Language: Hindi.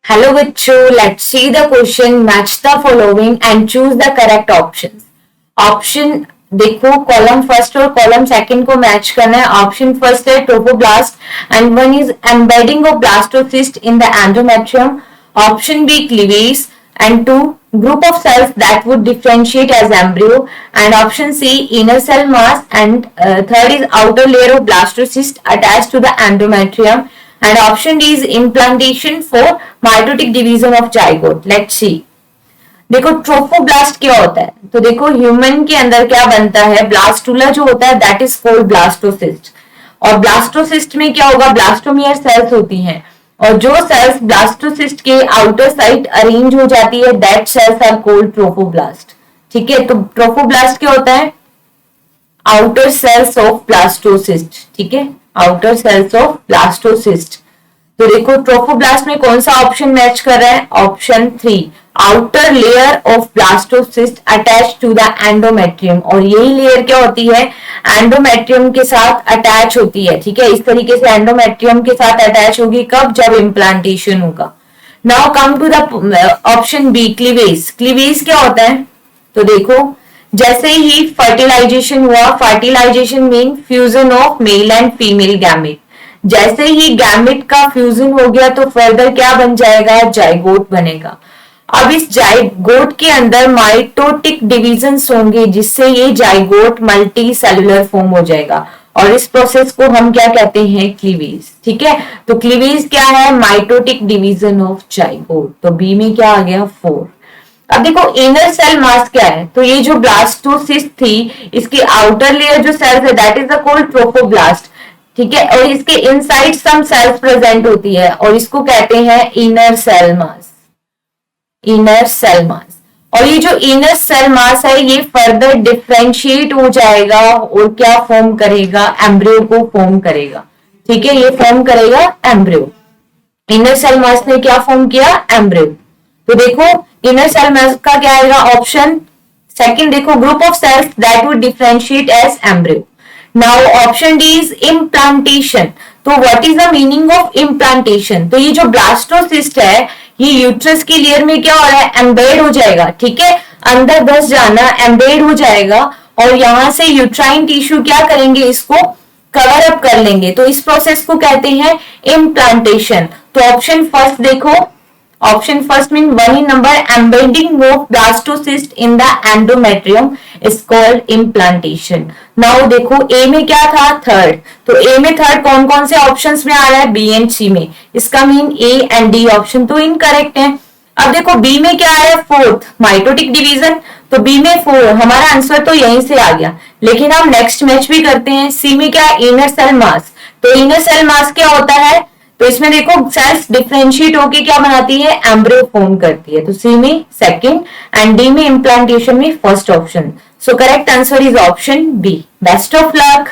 Hello Vichu, let's see the question, match the following and choose the correct options. Option देखो, कॉलम फर्स्ट और कॉलम सेकंड को मैच करना है. ऑप्शन फर्स्ट है trophoblast and one is embedding of blastocyst in the endometrium. Option B cleavage and two group of cells that would differentiate as embryo, and option C inner cell mass, and third is outer layer of blastocyst attached to the endometrium, and option D is implantation for mitotic division of zygote. Let's see. देखो ट्रोफोब्लास्ट क्या होता है, तो देखो ह्यूमन के अंदर क्या बनता है, ब्लास्टुला जो होता है दैट इज कॉल्ड ब्लास्टोसिस्ट. और ब्लास्टोसिस्ट में क्या होगा, ब्लास्टोमियर सेल्स होती हैं, और जो सेल्स ब्लास्टोसिस्ट के आउटर साइड अरेंज हो जाती है that cells are called trophoblast. ठीक है, तो ट्रोफोब्लास्ट क्या होता है, आउटर सेल्स ऑफ ब्लास्टोसिस्ट. ठीक है, आउटर सेल्स ऑफ ब्लास्टोसिस्ट. तो देखो ट्रोफोब्लास्ट में कौन सा ऑप्शन मैच कर रहा है, option 3 outer layer of blastocyst attach to the endometrium. और यही लेयर क्या होती है, एंडोमेट्रियम के साथ अटैच होती है. ठीक है, इस तरीके से एंडोमेट्रियम के साथ अटैच होगी कब, जब इम्प्लांटेशन होगा. Now come to the option B cleavage. Cleavage क्या होता है, तो देखो जैसे ही फर्टिलाइजेशन हुआ, fertilization mean fusion of male and female gamete. जैसे ही गैमेट का फ्यूजन हो गया तो फर्दर क्या बन जाएगा, जाइगोट बनेगा. अब इस जाइगोट के अंदर माइटोटिक डिविजन्स होंगे जिससे ये जाइगोट मल्टी सेलुलर फॉर्म हो जाएगा, और इस प्रोसेस को हम क्या कहते हैं, क्लीवेज. ठीक है, तो क्लीवेज क्या है, माइटोटिक डिवीजन ऑफ जाइगोट. तो बी में क्या आ गया, 4. अब देखो इनर सेल मास क्या है, तो ये जो ब्लास्टोसिस्ट थी इसकी आउटर लेयर जो सेल्स है that is the called trophoblast. ठीक है, और इसके इनसाइड सम सेल्स प्रेजेंट होती है और इसको कहते हैं inner cell mass. Inner cell mass. और ये जो इनर सेल मास है ये फर्दर डिफरेंशिएट हो जाएगा और क्या फॉर्म करेगा, एम्ब्रियो को फॉर्म करेगा. ठीक है, ये फॉर्म करेगा एम्ब्रियो. इनर सेल मास ने क्या फॉर्म किया, एम्ब्रियो. तो देखो इनर सेल मास का क्या आएगा, ऑप्शन सेकंड. देखो group of cells that would differentiate as embryo. Now option D is implantation. तो what is the meaning of implantation, तो ये जो ब्लास्टोसिस्ट है ये यूट्रस की लेयर में क्या हो रहा है, एम्बेड हो जाएगा. ठीक है, अंदर घुस जाना, एम्बेड हो जाएगा, और यहां से यूट्राइन टिश्यू क्या करेंगे, इसको कवर अप कर लेंगे. तो इस प्रोसेस को कहते हैं इम्प्लांटेशन. तो ऑप्शन फर्स्ट देखो, option first mean 1 in number embedding of blastocyst in the endometrium is called implantation. Now देखो ए में क्या था, थर्ड. तो ए में थर्ड कौन कौन से ऑप्शंस में आ रहा है, बी एंड सी में. इसका mean A and D option तो इनकरेक्ट है. अब देखो बी में क्या है, फोर्थ माइटोटिक डिवीजन. तो बी में 4, हमारा आंसर तो यहीं से आ गया. लेकिन हम नेक्स्ट मैच भी करते हैं. सी में क्या है, इनर सेल मास. तो इनर सेल मास क्या होता है, तो इसमें देखो सेल्स डिफरेंशिएट होके क्या बनाती है, एम्ब्रियो फॉर्म करती है. तो सी में सेकंड एंड डी में इम्प्लांटेशन में first option. So correct answer is option B. Best of luck.